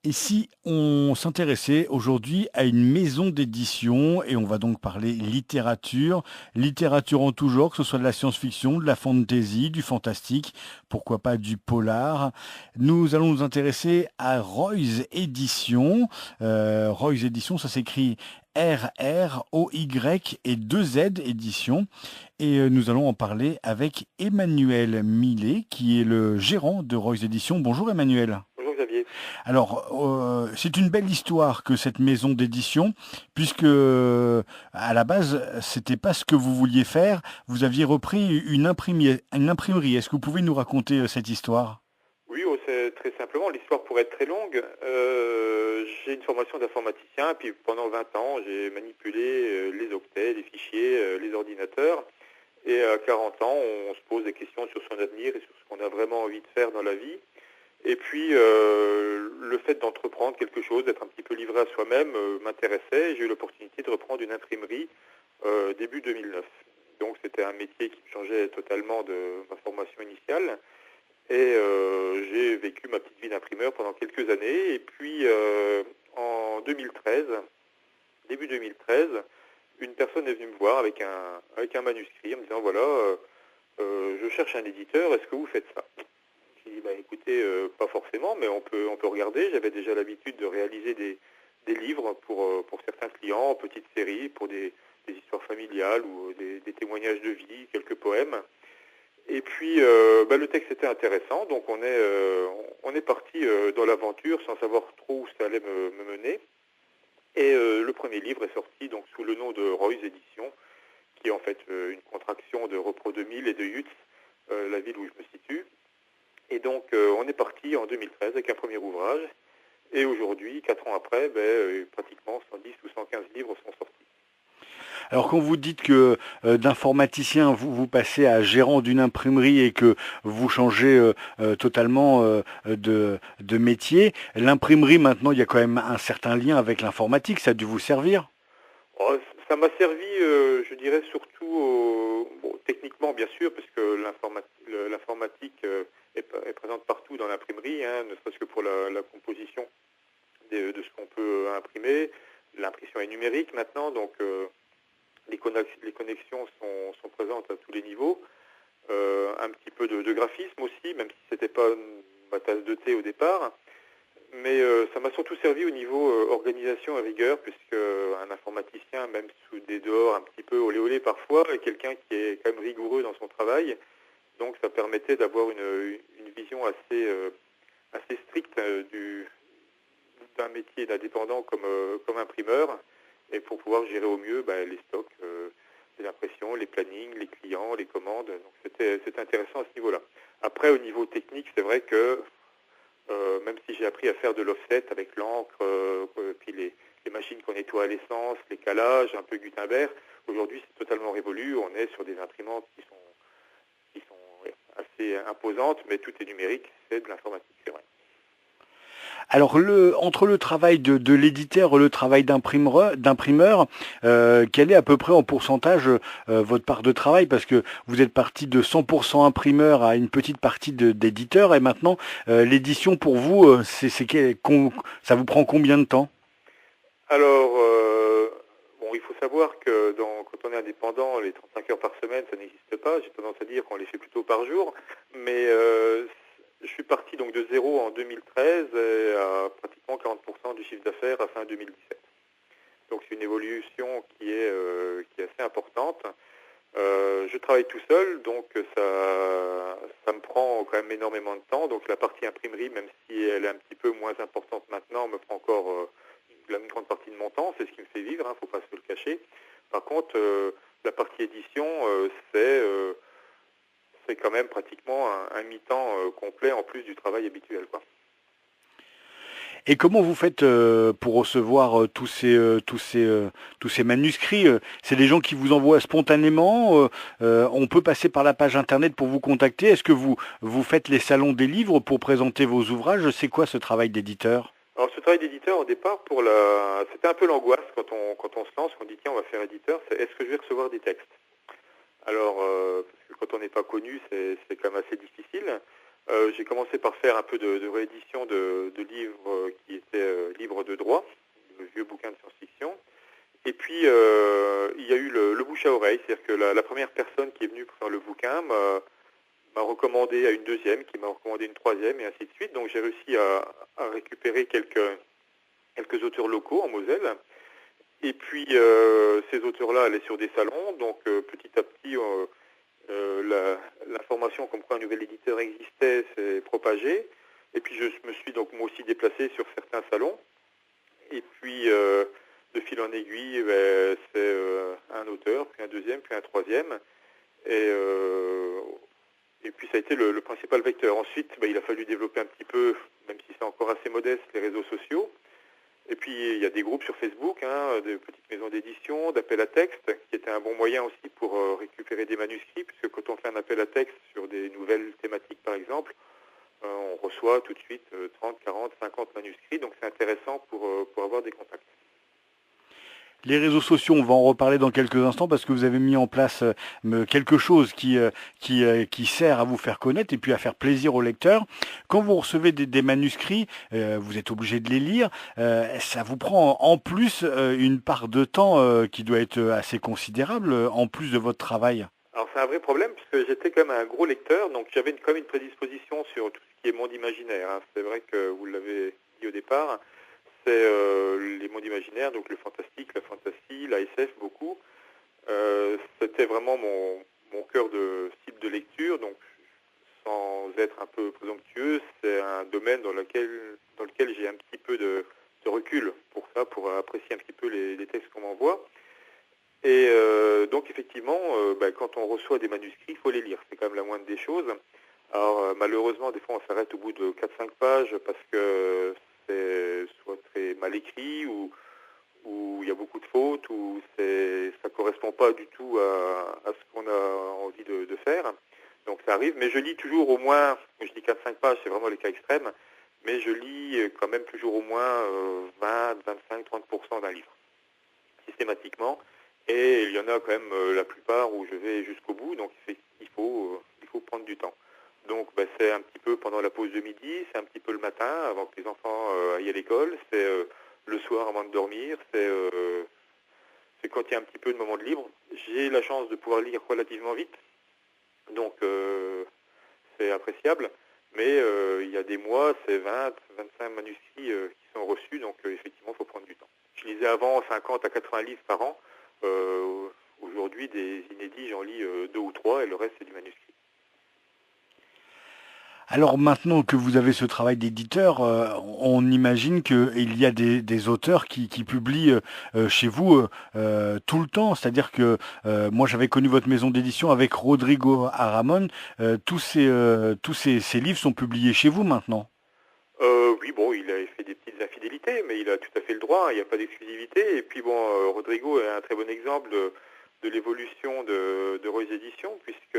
Et si on s'intéressait aujourd'hui à une maison d'édition, et on va donc parler littérature, littérature en tout genre, que ce soit de la science-fiction, de la fantasy, du fantastique, pourquoi pas du polar. Nous allons nous intéresser à Roy's Édition. Roy's Édition, ça s'écrit RROY et 2Z Édition. Et nous allons en parler avec Emmanuel Millet, qui est le gérant de Roy's Édition. Bonjour Emmanuel. Bonjour Xavier. Alors, c'est une belle histoire que cette maison d'édition, puisque à la base, c'était pas ce que vous vouliez faire. Vous aviez repris une imprimerie. Une imprimerie. Est-ce que vous pouvez nous raconter cette histoire? Oui, c'est très simplement, l'histoire pourrait être très longue. J'ai une formation d'informaticien, puis pendant 20 ans, j'ai manipulé les octets, les fichiers, les ordinateurs. Et à 40 ans, on se pose des questions sur son avenir et sur ce qu'on a vraiment envie de faire dans la vie. Et puis, le fait d'entreprendre quelque chose, d'être un petit peu livré à soi-même, m'intéressait. J'ai eu l'opportunité de reprendre une imprimerie début 2009. Donc, c'était un métier qui me changeait totalement de ma formation initiale. Et j'ai vécu ma petite vie d'imprimeur pendant quelques années. Et puis, en 2013, début 2013, une personne est venue me voir avec un manuscrit en me disant, voilà, je cherche un éditeur, est-ce que vous faites ça? J'ai dit, bah, écoutez, pas forcément, mais on peut regarder. J'avais déjà l'habitude de réaliser des livres pour certains clients, en petites séries, pour des histoires familiales ou des témoignages de vie, quelques poèmes. Et puis, le texte était intéressant, donc on est parti dans l'aventure sans savoir trop où ça allait me mener. Et le premier livre est sorti donc sous le nom de Roy's Édition, qui est en fait une contraction de Repro 2000 et de Yutz, la ville où je me situe. Et donc, on est parti en 2013 avec un premier ouvrage. Et aujourd'hui, 4 ans après, pratiquement 110 ou 115 livres sont sortis. Alors quand vous dites que d'informaticien, vous passez à gérant d'une imprimerie et que vous changez totalement de métier, l'imprimerie maintenant, il y a quand même un certain lien avec l'informatique, ça a dû vous servir? Oh, ça m'a servi, je dirais, surtout techniquement, bien sûr, parce que l'informatique est présente partout dans l'imprimerie, hein, ne serait-ce que pour la composition de ce qu'on peut imprimer. L'impression est numérique maintenant, donc les connexions sont présentes à tous les niveaux. Un petit peu de graphisme aussi, même si c'était pas ma tasse de thé au départ. Mais ça m'a surtout servi au niveau organisation et rigueur, puisque un informaticien, même sous des dehors un petit peu olé olé parfois, est quelqu'un qui est quand même rigoureux dans son travail. Donc ça permettait d'avoir une vision assez stricte d'un métier d'indépendant comme imprimeur, et pour pouvoir gérer au mieux les stocks, les impressions, les plannings, les clients, les commandes. Donc c'était intéressant à ce niveau-là. Après, au niveau technique, c'est vrai que même si j'ai appris à faire de l'offset avec l'encre, puis les machines qu'on nettoie à l'essence, les calages, un peu Gutenberg, aujourd'hui c'est totalement révolu. On est sur des imprimantes qui sont assez imposantes, mais tout est numérique, c'est de l'informatique, c'est vrai. Alors entre le travail de l'éditeur et le travail d'imprimeur, quel est à peu près en pourcentage votre part de travail? Parce que vous êtes parti de 100% imprimeur à une petite partie d'éditeur et maintenant l'édition pour vous, ça vous prend combien de temps? Alors, il faut savoir que quand on est indépendant, les 35 heures par semaine, ça n'existe pas. J'ai tendance à dire qu'on les fait plutôt par jour. Mais je suis parti donc de zéro en 2013 à pratiquement 40% du chiffre d'affaires à fin 2017. Donc c'est une évolution qui est assez importante. Je travaille tout seul, donc ça me prend quand même énormément de temps. Donc la partie imprimerie, même si elle est un petit peu moins importante maintenant, me prend encore une grande partie de mon temps. C'est ce qui me fait vivre, hein, faut pas se le cacher. Par contre, la partie édition, c'est quand même pratiquement un mi-temps complet en plus du travail habituel, quoi. Et comment vous faites pour recevoir tous ces manuscrits? C'est des gens qui vous envoient spontanément? On peut passer par la page internet pour vous contacter. Est-ce que vous faites les salons des livres pour présenter vos ouvrages? C'est quoi ce travail d'éditeur? Alors ce travail d'éditeur au départ, c'était un peu l'angoisse quand on se lance, on dit tiens on va faire éditeur, c'est est-ce que je vais recevoir des textes? Alors parce que quand on n'est pas connu, c'est quand même assez difficile. J'ai commencé par faire un peu de réédition de livres qui étaient libres de droit, de vieux bouquins de science-fiction. Et puis, il y a eu le bouche à oreille, c'est-à-dire que la première personne qui est venue pour faire le bouquin m'a recommandé à une deuxième, qui m'a recommandé une troisième, et ainsi de suite. Donc j'ai réussi à récupérer quelques auteurs locaux en Moselle. Et puis ces auteurs-là allaient sur des salons, donc petit à petit l'information comme quoi un nouvel éditeur existait s'est propagée. Et puis je me suis donc moi aussi déplacé sur certains salons. Et puis de fil en aiguille, c'est un auteur, puis un deuxième, puis un troisième. Et puis ça a été le principal vecteur. Ensuite, il a fallu développer un petit peu, même si c'est encore assez modeste, les réseaux sociaux. Et puis il y a des groupes sur Facebook, de petites maisons d'édition, d'appels à texte, qui était un bon moyen aussi pour récupérer des manuscrits, puisque quand on fait un appel à texte sur des nouvelles thématiques par exemple, on reçoit tout de suite 30, 40, 50 manuscrits, donc c'est intéressant pour avoir des contacts. Les réseaux sociaux, on va en reparler dans quelques instants parce que vous avez mis en place quelque chose qui sert à vous faire connaître et puis à faire plaisir aux lecteurs. Quand vous recevez des manuscrits, vous êtes obligé de les lire. Ça vous prend en plus une part de temps qui doit être assez considérable en plus de votre travail. Alors c'est un vrai problème puisque j'étais quand même un gros lecteur, donc j'avais quand même une prédisposition sur tout ce qui est monde imaginaire. C'est vrai que vous l'avez dit au départ. C'est les mondes imaginaires, donc le fantastique, la fantasy, la SF beaucoup. C'était vraiment mon cœur de cible de lecture, donc sans être un peu présomptueux, c'est un domaine dans lequel j'ai un petit peu de recul pour ça, pour apprécier un petit peu les textes qu'on m'envoie. Et donc effectivement, quand on reçoit des manuscrits, il faut les lire, c'est quand même la moindre des choses. Alors malheureusement, des fois on s'arrête au bout de 4-5 pages parce que c'est soit très mal écrit ou il y a beaucoup de fautes ou ça correspond pas du tout à ce qu'on a envie de faire. Donc ça arrive, mais je lis toujours au moins, je dis 4-5 pages, c'est vraiment les cas extrêmes, mais je lis quand même toujours au moins 20, 25, 30% d'un livre, systématiquement. Et il y en a quand même la plupart où je vais jusqu'au bout, donc il faut prendre du temps. Donc c'est un petit peu pendant la pause de midi, c'est un petit peu le matin avant que les enfants aillent à l'école, c'est le soir avant de dormir, c'est quand il y a un petit peu de moment de libre. J'ai la chance de pouvoir lire relativement vite, donc c'est appréciable, mais il y a des mois, c'est 20, 25 manuscrits qui sont reçus, donc effectivement il faut prendre du temps. Je lisais avant 50 à 80 livres par an. Aujourd'hui, des inédits, j'en lis 2 ou 3 et le reste, c'est du manuscrit. Alors maintenant que vous avez ce travail d'éditeur, on imagine qu'il y a des auteurs qui publient chez vous tout le temps. C'est-à-dire que moi j'avais connu votre maison d'édition avec Rodrigo Aramon. Tous ces livres sont publiés chez vous maintenant. Oui, bon, il a fait des petites infidélités, mais il a tout à fait le droit, il n'y a pas d'exclusivité. Et puis bon, Rodrigo est un très bon exemple de l'évolution de Rose Éditions, puisque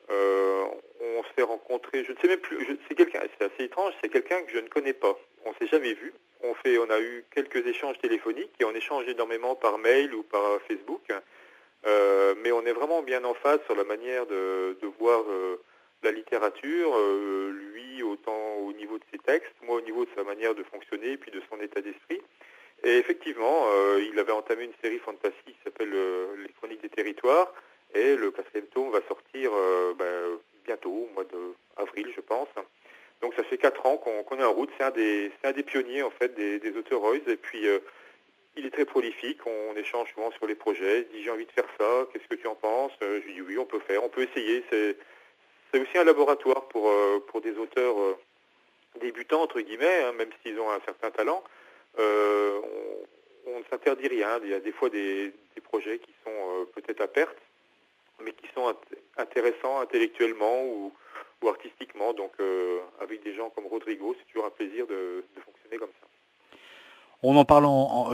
on s'est rencontrés, je ne sais même plus, c'est assez étrange, c'est quelqu'un que je ne connais pas. On ne s'est jamais vu. On a eu quelques échanges téléphoniques et on échange énormément par mail ou par Facebook. Mais on est vraiment bien en phase sur la manière de voir la littérature, lui autant au niveau de ses textes, moi au niveau de sa manière de fonctionner et puis de son état d'esprit. Et effectivement, il avait entamé une série fantasy qui s'appelle Les Chroniques des Territoires, et le 4e tome va sortir bientôt, au mois d'avril, je pense. Donc ça fait 4 ans qu'on est en route. C'est un des pionniers en fait des auteurs Royce. Et puis il est très prolifique. On échange souvent sur les projets. Il dit j'ai envie de faire ça. Qu'est-ce que tu en penses? Je lui dis oui, on peut faire, on peut essayer. C'est aussi un laboratoire pour des auteurs débutants entre guillemets, même s'ils ont un certain talent. On ne s'interdit rien. Il y a des fois des projets qui sont peut-être à perte, mais qui sont intéressants intellectuellement ou artistiquement. Donc avec des gens comme Rodrigo, c'est toujours un plaisir de fonctionner comme ça. On en parle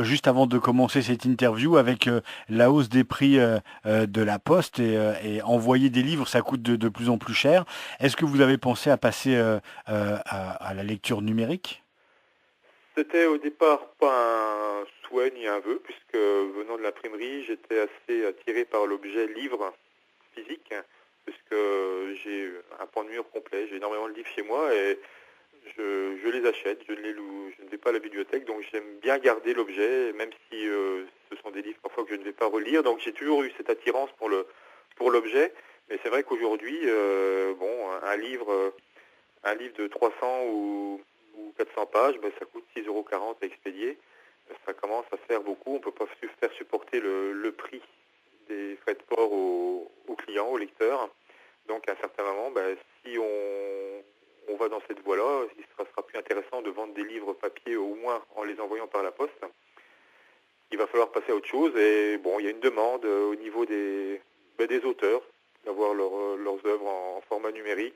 juste avant de commencer cette interview avec la hausse des prix de la poste et envoyer des livres, ça coûte de plus en plus cher. Est-ce que vous avez pensé à passer à la lecture numérique? C'était au départ pas un souhait ni un vœu, puisque venant de l'imprimerie, j'étais assez attiré par l'objet livre physique. puisque j'ai un pan de mur complet, j'ai énormément de livres chez moi et je les achète, je ne les loue, je ne vais pas à la bibliothèque, donc j'aime bien garder l'objet, même si ce sont des livres parfois que je ne vais pas relire. Donc j'ai toujours eu cette attirance pour l'objet, mais c'est vrai qu'aujourd'hui, un livre de 300 ou 400 pages, ça coûte 6,40 € à expédier. Ça commence à faire beaucoup. On ne peut pas faire supporter le prix des frais de port aux clients, aux lecteurs. Donc à un certain moment, si on va dans cette voie-là, il sera plus intéressant de vendre des livres papier, au moins en les envoyant par la poste. Il va falloir passer à autre chose. Et bon, il y a une demande au niveau des auteurs d'avoir leurs œuvres en format numérique.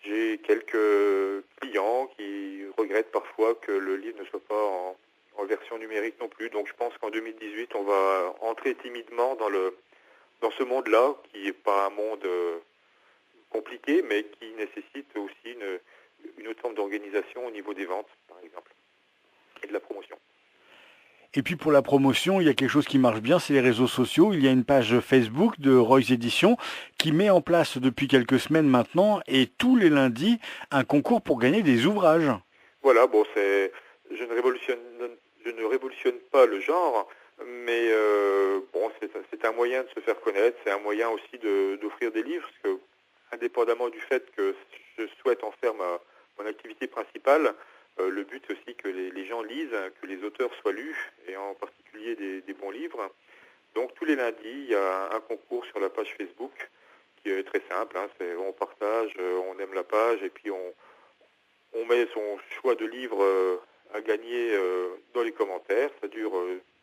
J'ai quelques clients qui regrettent parfois que le livre ne soit pas en version numérique non plus. Donc je pense qu'en 2018, on va entrer timidement dans ce monde-là, qui n'est pas un monde compliqué, mais qui nécessite aussi une autre forme d'organisation au niveau des ventes, par exemple, et de la promotion. Et puis pour la promotion, il y a quelque chose qui marche bien, c'est les réseaux sociaux. Il y a une page Facebook de Roy's Éditions qui met en place depuis quelques semaines maintenant, et tous les lundis, un concours pour gagner des ouvrages. Voilà, je ne révolutionne pas le genre, mais c'est un moyen de se faire connaître, c'est un moyen aussi d'offrir des livres, parce que indépendamment du fait que je souhaite en faire mon activité principale, le but aussi que les gens lisent, que les auteurs soient lus, et en particulier des bons livres. Donc tous les lundis, il y a un concours sur la page Facebook qui est très simple, on partage, on aime la page, et puis on met son choix de livre à gagner dans les commentaires. Ça dure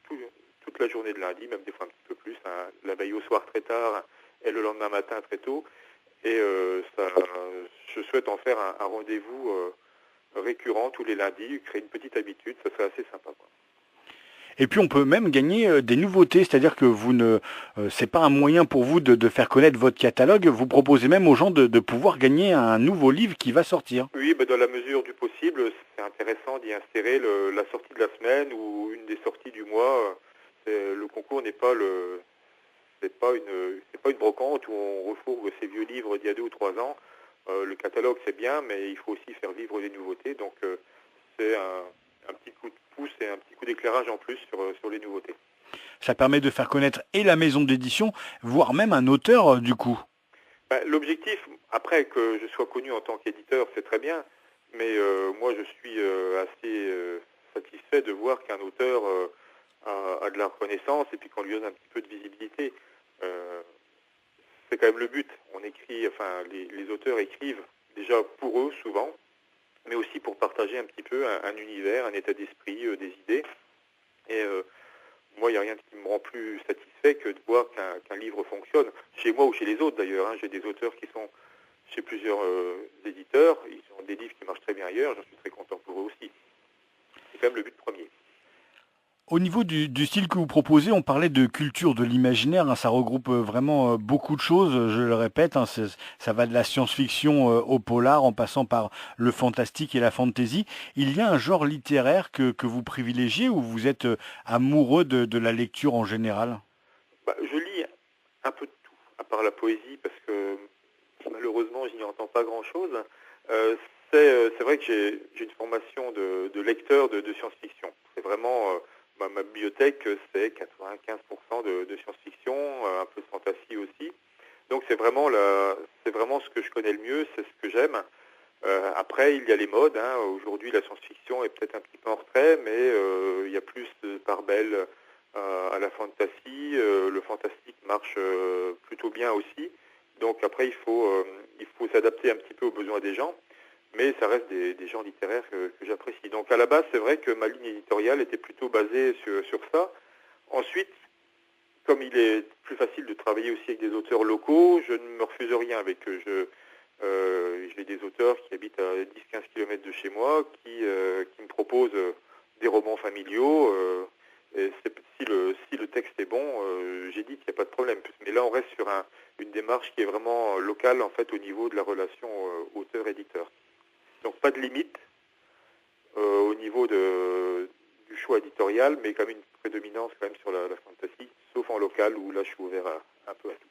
toute la journée de lundi, même des fois un petit peu plus, la veille au soir très tard et le lendemain matin très tôt. Et je souhaite en faire un rendez-vous récurrent tous les lundis, créer une petite habitude, ça serait assez sympa, quoi. Et puis on peut même gagner des nouveautés, c'est-à-dire que c'est pas un moyen pour vous de faire connaître votre catalogue, vous proposez même aux gens de pouvoir gagner un nouveau livre qui va sortir. Oui, dans la mesure du possible, c'est intéressant d'y insérer la sortie de la semaine ou une des sorties du mois. Le concours c'est pas une brocante où on refourgue ces vieux livres d'il y a 2 ou 3 ans. Le catalogue c'est bien, mais il faut aussi faire vivre des nouveautés. Donc c'est un petit coup de pouce et un petit coup d'éclairage en plus sur les nouveautés. Ça permet de faire connaître et la maison d'édition, voire même un auteur du coup. L'objectif, après que je sois connu en tant qu'éditeur, c'est très bien, mais moi je suis assez satisfait de voir qu'un auteur a de la reconnaissance et puis qu'on lui donne un petit peu de visibilité. C'est quand même le but. Les auteurs écrivent déjà pour eux souvent, mais aussi pour partager un petit peu un univers, un état d'esprit, des idées. Et moi, il n'y a rien qui me rend plus satisfait que de voir qu'un livre fonctionne, chez moi ou chez les autres d'ailleurs. J'ai des auteurs qui sont chez plusieurs éditeurs, ils ont des livres qui marchent très bien ailleurs, j'en suis très content pour eux aussi. C'est quand même le but premier. Au niveau du style que vous proposez, on parlait de culture de l'imaginaire, ça regroupe vraiment beaucoup de choses, je le répète, ça va de la science-fiction au polar en passant par le fantastique et la fantasy. Il y a un genre littéraire que vous privilégiez ou vous êtes amoureux de la lecture en général? Je lis un peu de tout, à part la poésie, parce que malheureusement je n'y entends pas grand-chose. C'est vrai que j'ai une formation de lecteur de science-fiction. C'est vraiment... ma bibliothèque, c'est 95% de science-fiction, un peu de fantasy aussi. Donc c'est vraiment ce que je connais le mieux, c'est ce que j'aime. Après, il y a les modes. Aujourd'hui, la science-fiction est peut-être un petit peu en retrait, mais il y a plus de part belle à la fantasy. Le fantastique marche plutôt bien aussi. Donc après, il faut s'adapter un petit peu aux besoins des gens. Mais ça reste des genres littéraires que j'apprécie. Donc à la base, c'est vrai que ma ligne éditoriale était plutôt basée sur ça. Ensuite, comme il est plus facile de travailler aussi avec des auteurs locaux, je ne me refuse rien avec eux. J'ai des auteurs qui habitent à 10-15 km de chez moi, qui me proposent des romans familiaux. Et si le texte est bon, j'édite, il n'y a pas de problème. Mais là, on reste sur une démarche qui est vraiment locale, en fait, au niveau de la relation auteur-éditeur. Donc pas de limite au niveau du choix éditorial, mais quand même une prédominance quand même sur la fantasy, sauf en local où là je suis ouvert un peu à tout.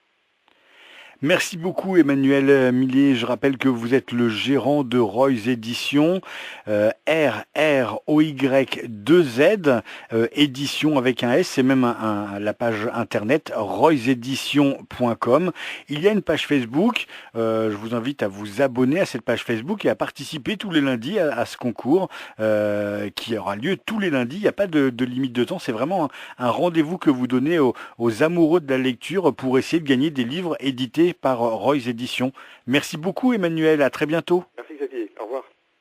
Merci beaucoup Emmanuel Millet. Je rappelle que vous êtes le gérant de Roy's Éditions, RROY2Z, édition avec un S, c'est même la page internet royseddition.com. Il y a une page Facebook, je vous invite à vous abonner à cette page Facebook et à participer tous les lundis à ce concours qui aura lieu tous les lundis. Il n'y a pas de limite de temps, c'est vraiment un rendez-vous que vous donnez aux amoureux de la lecture pour essayer de gagner des livres édités par Roy's Éditions. Merci beaucoup Emmanuel, à très bientôt. Merci.